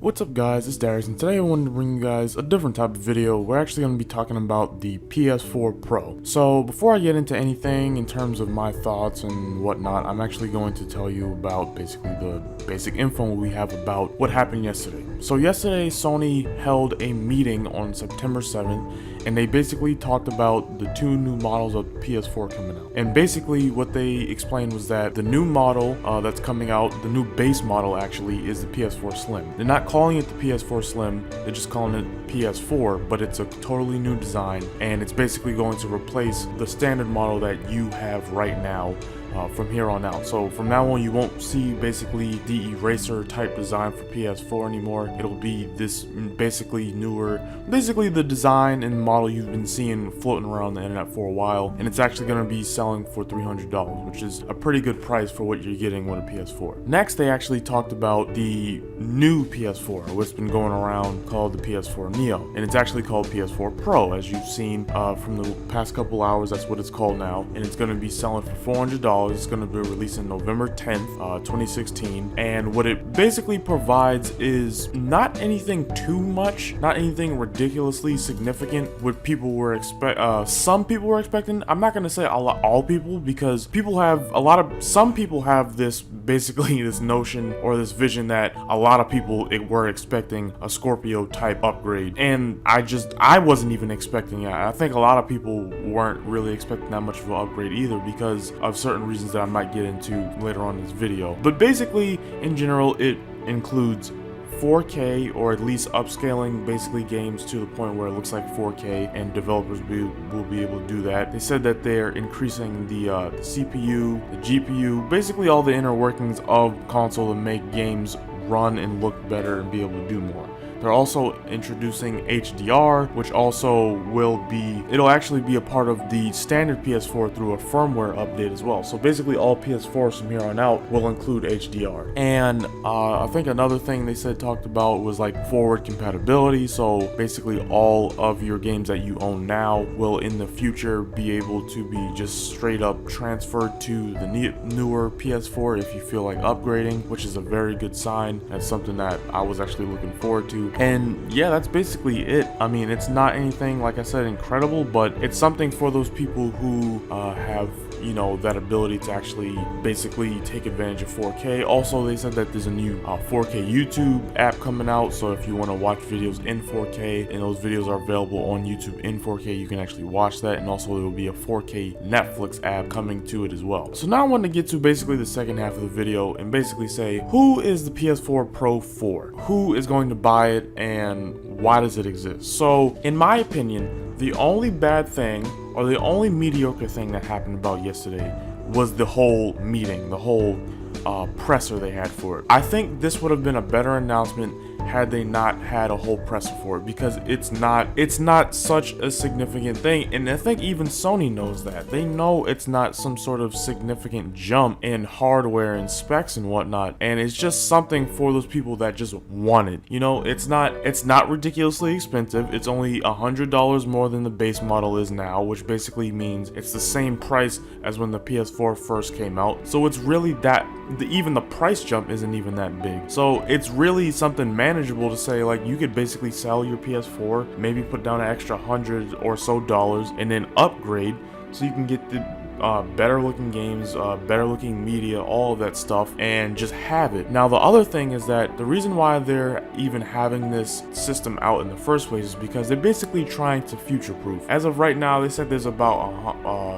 What's up guys, it's Darius, and today I wanted to bring you guys a different type of video. We're actually going to be talking about the PS4 Pro. So before I get into anything in terms of my thoughts and whatnot, I'm actually going to tell you about basically the basic info we have about what happened yesterday. So yesterday Sony held a meeting on September 7th, and they basically talked about the two new models of PS4 coming out. And basically what they explained was that the new model that's coming out, the new base model actually, is the PS4 Slim. They're not calling it the PS4 Slim, they're just calling it PS4, but it's a totally new design, and it's basically going to replace the standard model that you have right now from here on out. So from now on, you won't see basically the eraser type design for PS4 anymore. It'll be this basically newer, basically the design and model you've been seeing floating around the internet for a while, and it's actually going to be selling for $300, which is a pretty good price for what you're getting with a PS4. Next, they actually talked about the new PS4, what's been going around, called the PS4 Neo, and it's actually called PS4 Pro. As you've seen from the past couple hours, that's what it's called now, and it's going to be selling for $400. It's going to be released in November 10th, 2016, and what it basically provides is not anything too much, not anything ridiculously significant what people were some people were expecting. I'm not going to say all people, because some people have this basically this notion or this vision that a lot of people were expecting a Scorpio type upgrade, and I wasn't even expecting that. I think a lot of people weren't really expecting that much of an upgrade either, because of certain reasons that I might get into later on in this video. But basically, in general, it includes 4K, or at least upscaling basically games to the point where it looks like 4K, and developers will be able to do that. They said that they're increasing the CPU, the GPU, basically all the inner workings of console to make games run and look better and be able to do more. They're also introducing HDR, which also it'll actually be a part of the standard PS4 through a firmware update as well. So basically all PS4s from here on out will include HDR. And I think another thing they talked about was like forward compatibility. So basically all of your games that you own now will in the future be able to be just straight up transferred to the newer PS4 if you feel like upgrading, which is a very good sign. That's something that I was actually looking forward to. And yeah, that's basically it. I mean, it's not anything, like I said, incredible, but it's something for those people who have, you know, that ability to actually basically take advantage of 4K. Also, they said that there's a new 4K YouTube app coming out, so if you want to watch videos in 4K and those videos are available on YouTube in 4K, you can actually watch that. And also there will be a 4K Netflix app coming to it as well. So now I want to get to basically the second half of the video and basically say, who is the PS4 Pro for? Who is going to buy it, and why does it exist? So in my opinion, the only bad thing, or the only mediocre thing that happened about yesterday, was the whole meeting, the whole presser they had for it. I think this would have been a better announcement had they not had a whole presser for it, because it's not such a significant thing, and I think even Sony knows that. They know it's not some sort of significant jump in hardware and specs and whatnot, and it's just something for those people that just want it. You know, it's not ridiculously expensive. It's only $100 more than the base model is now, which basically means it's the same price as when the PS4 first came out. So it's really that even the price jump isn't even that big. So it's really something manageable to say, like, you could basically sell your PS4, maybe put down an extra $100 or so, and then upgrade so you can get the better looking games, better looking media, all of that stuff, and just have it. Now the other thing is that the reason why they're even having this system out in the first place is because they're basically trying to future proof. As of right now, they said there's about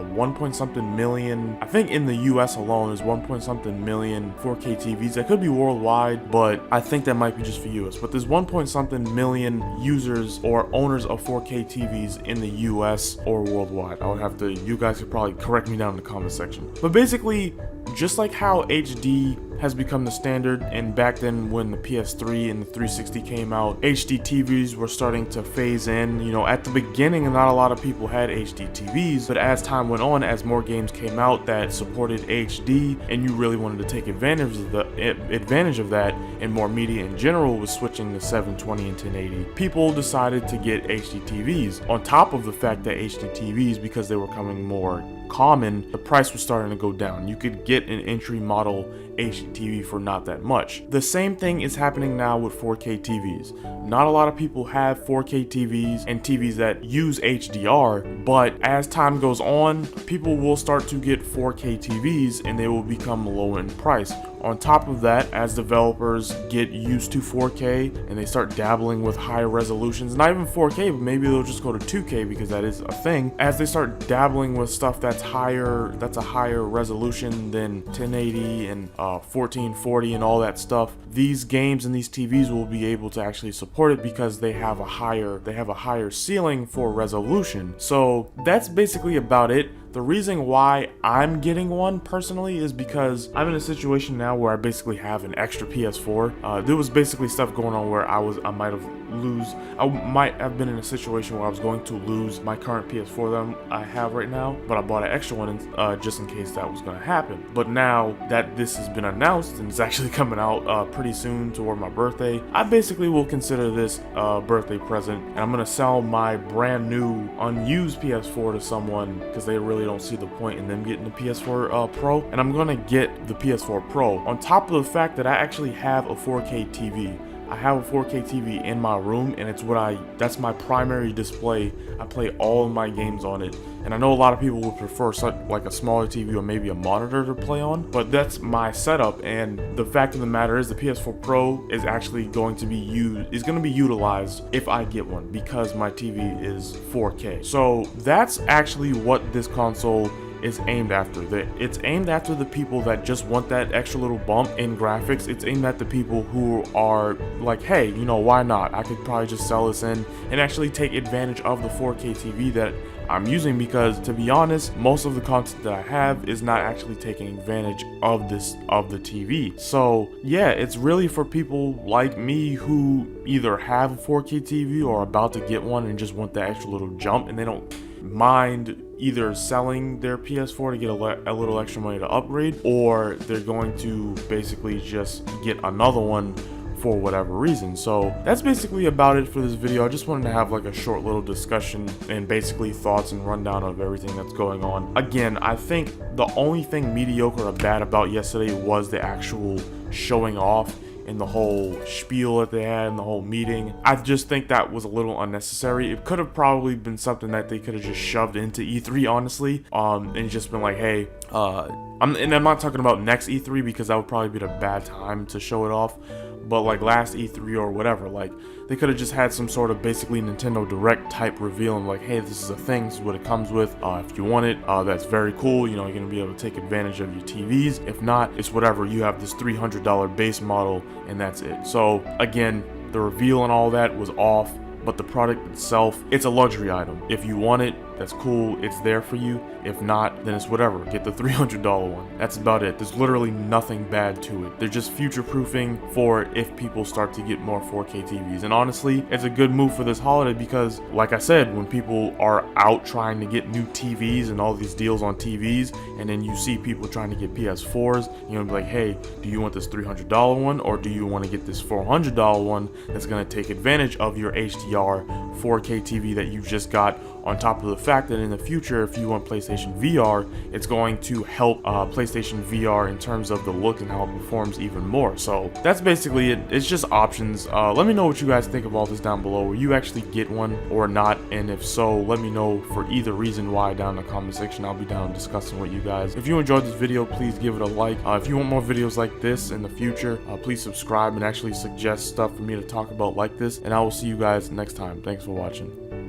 1 point something million, I think in the US alone there's 1 point something million 4K TVs. That could be worldwide, but I think that might be just for US. But there's 1 point something million users or owners of 4K TVs in the US or worldwide. I would have to, you guys could probably correct me down in the comment section. But basically, just like how HD has become the standard, and back then when the PS3 and the 360 came out, HD TVs were starting to phase in. You know, at the beginning, not a lot of people had HD TVs, but as time went on, as more games came out that supported HD, and you really wanted to take advantage of that, and more media in general was switching to 720 and 1080, people decided to get HD TVs. On top of the fact that HD TVs, because they were coming more common, the price was starting to go down. You could get an entry model HD TV for not that much. The same thing is happening now with 4K TVs. Not a lot of people have 4K TVs and TVs that use HDR, but as time goes on, people will start to get 4K TVs and they will become low in price. On top of that, as developers get used to 4K and they start dabbling with higher resolutions, not even 4K, but maybe they'll just go to 2K because that is a thing. As they start dabbling with stuff that's a higher resolution than 1080 and 1440 and all that stuff, these games and these TVs will be able to actually support it because they have a higher ceiling for resolution. So that's basically about it. The reason why I'm getting one personally is because I'm in a situation now where I basically have an extra PS4. There was basically stuff going on where I might have been in a situation where I was going to lose my current PS4 that I have right now, but I bought an extra one just in case that was going to happen. But now that this has been announced and it's actually coming out pretty soon toward my birthday, I basically will consider this a birthday present, and I'm going to sell my brand new unused PS4 to someone because they really don't see the point in them getting the PS4 Pro, and I'm gonna get the PS4 Pro on top of the fact that I actually have a 4K TV. I have a 4K TV in my room, and that's my primary display. I play all of my games on it, and I know a lot of people would prefer like a smaller TV or maybe a monitor to play on, but that's my setup. And the fact of the matter is the PS4 Pro is actually going to be utilized if I get one because my TV is 4K. So that's actually what this console is aimed after. It's aimed after the people that just want that extra little bump in graphics. It's aimed at the people who are like, hey, you know, why not? I could probably just sell this in and actually take advantage of the 4K TV that I'm using, because to be honest, most of the content that I have is not actually taking advantage of the TV. So yeah, it's really for people like me who either have a 4K TV or are about to get one and just want that extra little jump, and they don't mind either selling their PS4 to get a little extra money to upgrade, or they're going to basically just get another one for whatever reason. So that's basically about it for this video. I just wanted to have like a short little discussion and basically thoughts and rundown of everything that's going on. Again, I think the only thing mediocre or bad about yesterday was the actual showing off and the whole spiel that they had and the whole meeting. I just think that was a little unnecessary. It could have probably been something that they could have just shoved into E3, honestly, and just been like, hey, I'm not talking about next E3 because that would probably be the bad time to show it off, but like last E3 or whatever, like they could have just had some sort of basically Nintendo Direct type reveal and like, hey, this is a thing, this is what it comes with. If you want it, that's very cool. You know, you're gonna be able to take advantage of your TVs. If not, it's whatever. You have this $300 base model and that's it. So again, the reveal and all that was off, but the product itself, it's a luxury item. If you want it, that's cool, it's there for you. If not, then it's whatever, get the $300 one. That's about it. There's literally nothing bad to it. They're just future-proofing for if people start to get more 4K TVs. And honestly, it's a good move for this holiday because, like I said, when people are out trying to get new TVs and all these deals on TVs, and then you see people trying to get PS4s, you're gonna be like, hey, do you want this $300 one, or do you want to get this $400 one that's gonna take advantage of your HDR 4K TV that you just got, on top of the fact that in the future, if you want PlayStation VR, it's going to help PlayStation VR in terms of the look and how it performs even more. So that's basically it. It's just options. Let me know what you guys think of all this down below. Will you actually get one or not? And if so, let me know for either reason why down in the comment section. I'll be down discussing with you guys. If you enjoyed this video, please give it a like. If you want more videos like this in the future, please subscribe and actually suggest stuff for me to talk about like this. And I will see you guys next time. Thanks for watching.